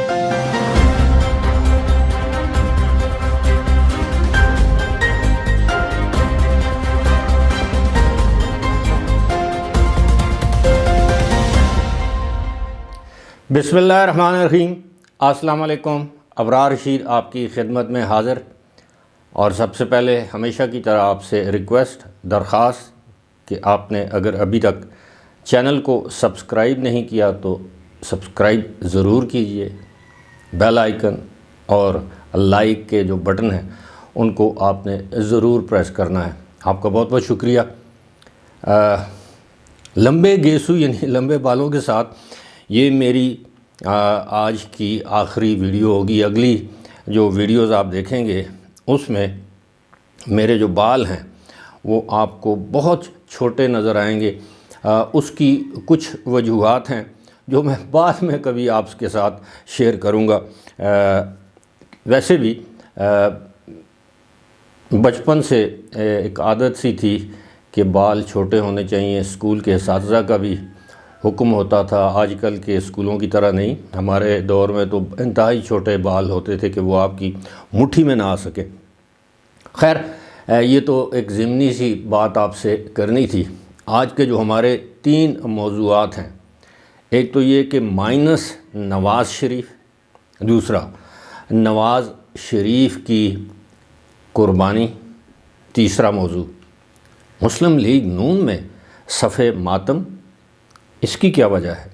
بسم اللہ الرحمن الرحیم۔ السلام علیکم۔ ابرار رشید آپ کی خدمت میں حاضر، اور سب سے پہلے ہمیشہ کی طرح آپ سے ریکویسٹ، درخواست کہ آپ نے اگر ابھی تک چینل کو سبسکرائب نہیں کیا تو سبسکرائب ضرور کیجئے، بیل آئیکن اور لائک کے جو بٹن ہیں ان کو آپ نے ضرور پریس کرنا ہے۔ آپ کا بہت بہت شکریہ۔ لمبے گیسو یعنی لمبے بالوں کے ساتھ یہ میری آج کی آخری ویڈیو ہوگی۔ اگلی جو ویڈیوز آپ دیکھیں گے اس میں میرے جو بال ہیں وہ آپ کو بہت چھوٹے نظر آئیں گے۔ اس کی کچھ وجوہات ہیں جو میں بعد میں کبھی آپ کے ساتھ شیئر کروں گا۔ ویسے بھی بچپن سے ایک عادت سی تھی کہ بال چھوٹے ہونے چاہیے، اسکول کے اساتذہ کا بھی حکم ہوتا تھا۔ آج کل کے اسکولوں کی طرح نہیں، ہمارے دور میں تو انتہائی چھوٹے بال ہوتے تھے کہ وہ آپ کی مٹھی میں نہ آ سکے۔ خیر، یہ تو ایک ضمنی سی بات آپ سے کرنی تھی۔ آج کے جو ہمارے 3 موضوعات ہیں، ایک تو یہ کہ مائنس نواز شریف، دوسرا نواز شریف کی قربانی، تیسرا موضوع مسلم لیگ نون میں صف ماتم، اس کی کیا وجہ ہے؟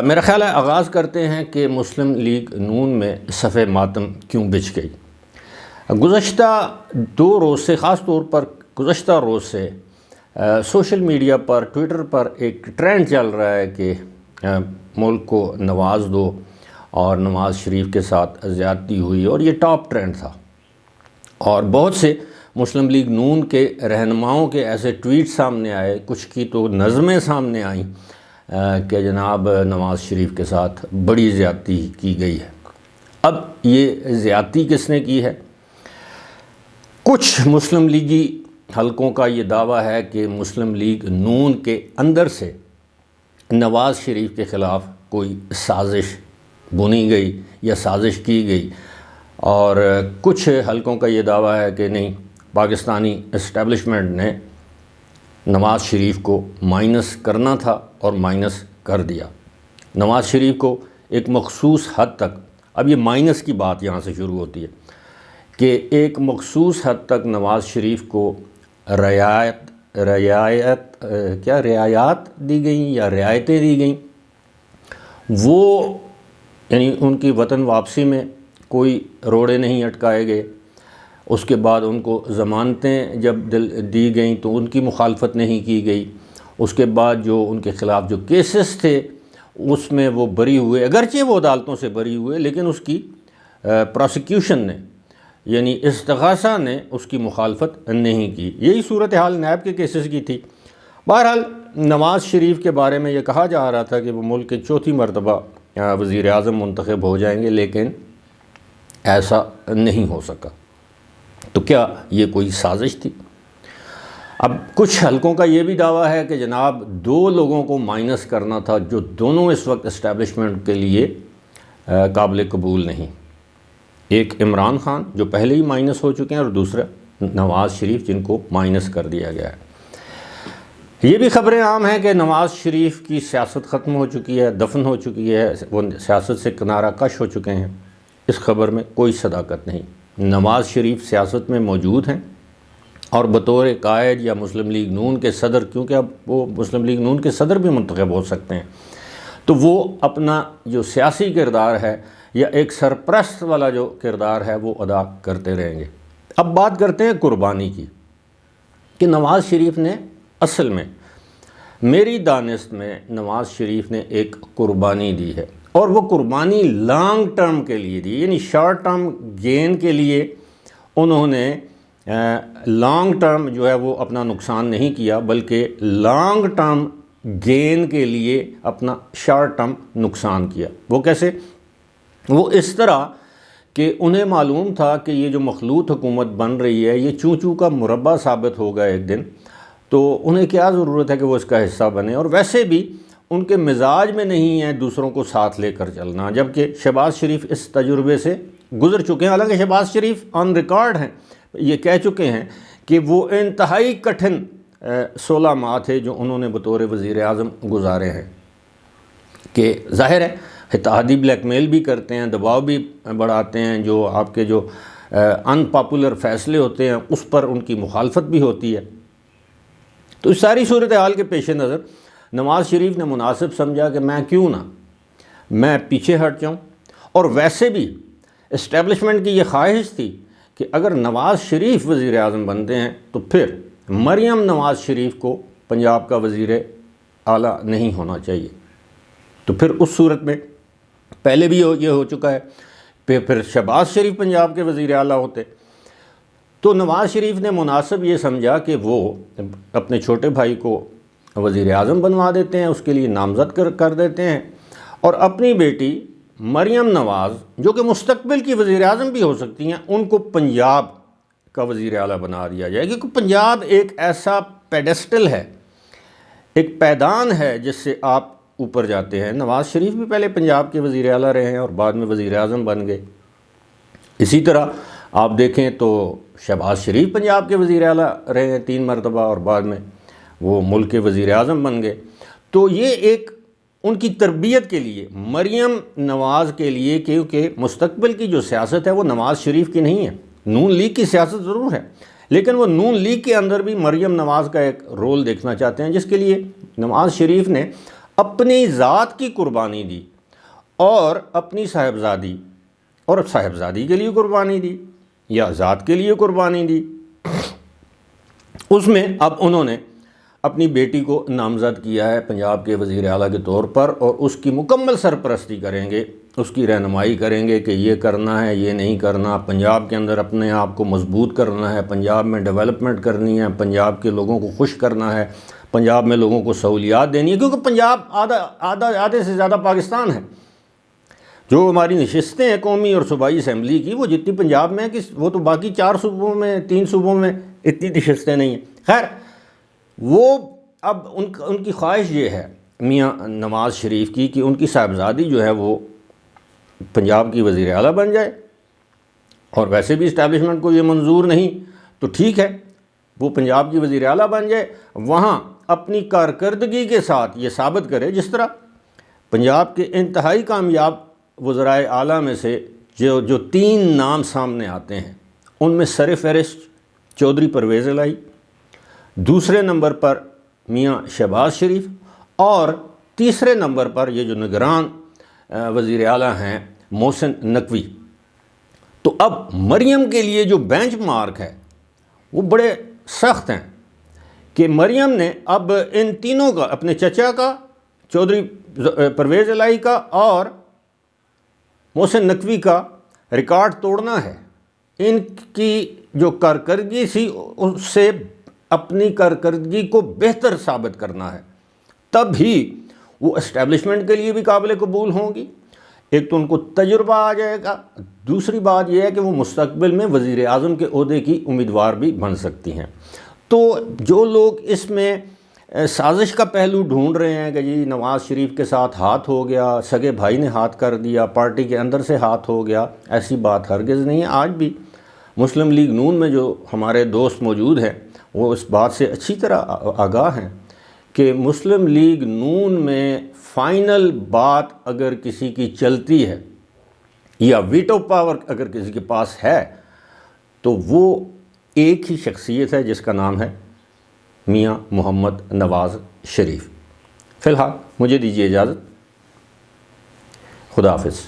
میرا خیال ہے آغاز کرتے ہیں کہ مسلم لیگ نون میں صف ماتم کیوں بچھ گئی۔ گزشتہ 2 روز سے، خاص طور پر گزشتہ روز سے سوشل میڈیا پر، ٹویٹر پر ایک ٹرینڈ چل رہا ہے کہ ملک کو نواز دو، اور نواز شریف کے ساتھ زیادتی ہوئی، اور یہ ٹاپ ٹرینڈ تھا۔ اور بہت سے مسلم لیگ نون کے رہنماؤں کے ایسے ٹویٹ سامنے آئے، کچھ کی تو نظمیں سامنے آئیں کہ جناب نواز شریف کے ساتھ بڑی زیادتی کی گئی ہے۔ اب یہ زیادتی کس نے کی ہے؟ کچھ مسلم لیگی حلقوں کا یہ دعویٰ ہے کہ مسلم لیگ نون کے اندر سے نواز شریف کے خلاف کوئی سازش بنی گئی یا سازش کی گئی، اور کچھ حلقوں کا یہ دعویٰ ہے کہ نہیں، پاکستانی اسٹیبلشمنٹ نے نواز شریف کو مائنس کرنا تھا اور مائنس کر دیا۔ نواز شریف کو ایک مخصوص حد تک، اب یہ مائنس کی بات یہاں سے شروع ہوتی ہے، کہ ایک مخصوص حد تک نواز شریف کو رعایات دی گئیں یا رعایتیں دی گئیں۔ وہ یعنی ان کی وطن واپسی میں کوئی روڑے نہیں اٹکائے گئے۔ اس کے بعد ان کو ضمانتیں جب دی گئیں تو ان کی مخالفت نہیں کی گئی۔ اس کے بعد جو ان کے خلاف جو کیسز تھے اس میں وہ بری ہوئے، اگرچہ وہ عدالتوں سے بری ہوئے، لیکن اس کی پروسیکیوشن نے یعنی استغاثہ نے اس کی مخالفت نہیں کی۔ یہی صورتحال نیب کے کیسز کی تھی۔ بہرحال نواز شریف کے بارے میں یہ کہا جا رہا تھا کہ وہ ملک کے 4تھی مرتبہ وزیر اعظم منتخب ہو جائیں گے، لیکن ایسا نہیں ہو سکا۔ تو کیا یہ کوئی سازش تھی؟ اب کچھ حلقوں کا یہ بھی دعویٰ ہے کہ جناب 2 لوگوں کو مائنس کرنا تھا جو دونوں اس وقت اسٹیبلشمنٹ کے لیے قابل قبول نہیں۔ ایک عمران خان جو پہلے ہی مائنس ہو چکے ہیں، اور دوسرا نواز شریف جن کو مائنس کر دیا گیا ہے۔ یہ بھی خبریں عام ہیں کہ نواز شریف کی سیاست ختم ہو چکی ہے، دفن ہو چکی ہے، وہ سیاست سے کنارہ کش ہو چکے ہیں۔ اس خبر میں کوئی صداقت نہیں۔ نواز شریف سیاست میں موجود ہیں، اور بطور قائد یا مسلم لیگ نون کے صدر، کیونکہ اب وہ مسلم لیگ نون کے صدر بھی منتخب ہو سکتے ہیں، تو وہ اپنا جو سیاسی کردار ہے یا ایک سرپرست والا جو کردار ہے وہ ادا کرتے رہیں گے۔ اب بات کرتے ہیں قربانی کی، کہ نواز شریف نے اصل میں، میری دانست میں نواز شریف نے ایک قربانی دی ہے، اور وہ قربانی لانگ ٹرم کے لیے دی، یعنی شارٹ ٹرم گین کے لیے انہوں نے لانگ ٹرم جو ہے وہ اپنا نقصان نہیں کیا، بلکہ لانگ ٹرم گین کے لیے اپنا شارٹ ٹرم نقصان کیا۔ وہ کیسے؟ وہ اس طرح کہ انہیں معلوم تھا کہ یہ جو مخلوط حکومت بن رہی ہے یہ چوں چوں کا مربع ثابت ہوگا ایک دن، تو انہیں کیا ضرورت ہے کہ وہ اس کا حصہ بنے، اور ویسے بھی ان کے مزاج میں نہیں ہے دوسروں کو ساتھ لے کر چلنا، جبکہ شہباز شریف اس تجربے سے گزر چکے ہیں۔ حالانکہ شہباز شریف آن ریکارڈ ہیں، یہ کہہ چکے ہیں کہ وہ انتہائی کٹھن 16 ماہ تھے جو انہوں نے بطور وزیر اعظم گزارے ہیں، کہ ظاہر ہے اتحادی بلیک میل بھی کرتے ہیں، دباؤ بھی بڑھاتے ہیں، جو آپ کے جو ان پاپولر فیصلے ہوتے ہیں اس پر ان کی مخالفت بھی ہوتی ہے۔ تو اس ساری صورتحال کے پیش نظر نواز شریف نے مناسب سمجھا کہ میں کیوں نہ میں پیچھے ہٹ جاؤں، اور ویسے بھی اسٹیبلشمنٹ کی یہ خواہش تھی کہ اگر نواز شریف وزیر اعظم بنتے ہیں تو پھر مریم نواز شریف کو پنجاب کا وزیر اعلیٰ نہیں ہونا چاہیے۔ تو پھر اس صورت میں پہلے بھی یہ ہو چکا ہے، پھر شہباز شریف پنجاب کے وزیر اعلیٰ ہوتے، تو نواز شریف نے مناسب یہ سمجھا کہ وہ اپنے چھوٹے بھائی کو وزیر اعظم بنوا دیتے ہیں، اس کے لیے نامزد کر دیتے ہیں، اور اپنی بیٹی مریم نواز جو کہ مستقبل کی وزیر اعظم بھی ہو سکتی ہیں، ان کو پنجاب کا وزیر اعلیٰ بنا دیا جائے، کیونکہ پنجاب ایک ایسا پیڈسٹل ہے، ایک پیدان ہے جس سے آپ اوپر جاتے ہیں۔ نواز شریف بھی پہلے پنجاب کے وزیر اعلیٰ رہے ہیں اور بعد میں وزیر اعظم بن گئے۔ اسی طرح آپ دیکھیں تو شہباز شریف پنجاب کے وزیر اعلیٰ رہے ہیں 3 مرتبہ، اور بعد میں وہ ملک کے وزیر اعظم بن گئے۔ تو یہ ایک ان کی تربیت کے لیے، مریم نواز کے لیے، کیونکہ مستقبل کی جو سیاست ہے وہ نواز شریف کی نہیں ہے، نون لیگ کی سیاست ضرور ہے، لیکن وہ نون لیگ کے اندر بھی مریم نواز کا ایک رول دیکھنا چاہتے ہیں، جس کے لیے نواز شریف نے اپنی ذات کی قربانی دی، اور اپنی صاحبزادی اور صاحبزادی کے لیے قربانی دی یا ذات کے لیے قربانی دی۔ اس میں اب انہوں نے اپنی بیٹی کو نامزد کیا ہے پنجاب کے وزیر اعلیٰ کے طور پر، اور اس کی مکمل سرپرستی کریں گے، اس کی رہنمائی کریں گے کہ یہ کرنا ہے، یہ نہیں کرنا، پنجاب کے اندر اپنے آپ کو مضبوط کرنا ہے، پنجاب میں ڈیولپمنٹ کرنی ہے، پنجاب کے لوگوں کو خوش کرنا ہے، پنجاب میں لوگوں کو سہولیات دینی ہے، کیونکہ پنجاب آدھے سے زیادہ پاکستان ہے۔ جو ہماری نشستیں ہیں قومی اور صوبائی اسمبلی کی، وہ جتنی پنجاب میں ہے کہ وہ تو باقی 4 صوبوں میں 3 صوبوں میں اتنی نشستیں نہیں ہیں۔ خیر، وہ اب ان کی خواہش یہ ہے میاں نواز شریف کی کہ ان کی صاحبزادی جو ہے وہ پنجاب کی وزیر اعلیٰ بن جائے، اور ویسے بھی اسٹیبلشمنٹ کو یہ منظور نہیں، تو ٹھیک ہے وہ پنجاب کی وزیر اعلیٰ بن جائے، وہاں اپنی کارکردگی کے ساتھ یہ ثابت کرے، جس طرح پنجاب کے انتہائی کامیاب وزرائے اعلیٰ میں سے جو 3 نام سامنے آتے ہیں، ان میں سر فہرست چودھری پرویز الہی، دوسرے نمبر پر میاں شہباز شریف، اور تیسرے نمبر پر یہ جو نگران وزیر اعلیٰ ہیں محسن نقوی۔ تو اب مریم کے لیے جو بینچ مارک ہے وہ بڑے سخت ہیں، کہ مریم نے اب ان تینوں کا، اپنے چچا کا چودھری پرویز الہی کا اور محسن نقوی کا ریکارڈ توڑنا ہے۔ ان کی جو کارکردگی تھی اس سے اپنی کارکردگی کو بہتر ثابت کرنا ہے، تب ہی وہ اسٹیبلشمنٹ کے لیے بھی قابل قبول ہوں گی۔ ایک تو ان کو تجربہ آ جائے گا، دوسری بات یہ ہے کہ وہ مستقبل میں وزیر اعظم کے عہدے کی امیدوار بھی بن سکتی ہیں۔ تو جو لوگ اس میں سازش کا پہلو ڈھونڈ رہے ہیں کہ جی نواز شریف کے ساتھ ہاتھ ہو گیا، سگے بھائی نے ہاتھ کر دیا، پارٹی کے اندر سے ہاتھ ہو گیا، ایسی بات ہرگز نہیں ہے۔ آج بھی مسلم لیگ نون میں جو ہمارے دوست موجود ہیں وہ اس بات سے اچھی طرح آگاہ ہیں کہ مسلم لیگ نون میں فائنل بات اگر کسی کی چلتی ہے یا ویٹو پاور اگر کسی کے پاس ہے تو وہ ایک ہی شخصیت ہے، جس کا نام ہے میاں محمد نواز شریف۔ فی الحال مجھے دیجیے اجازت، خدا حافظ۔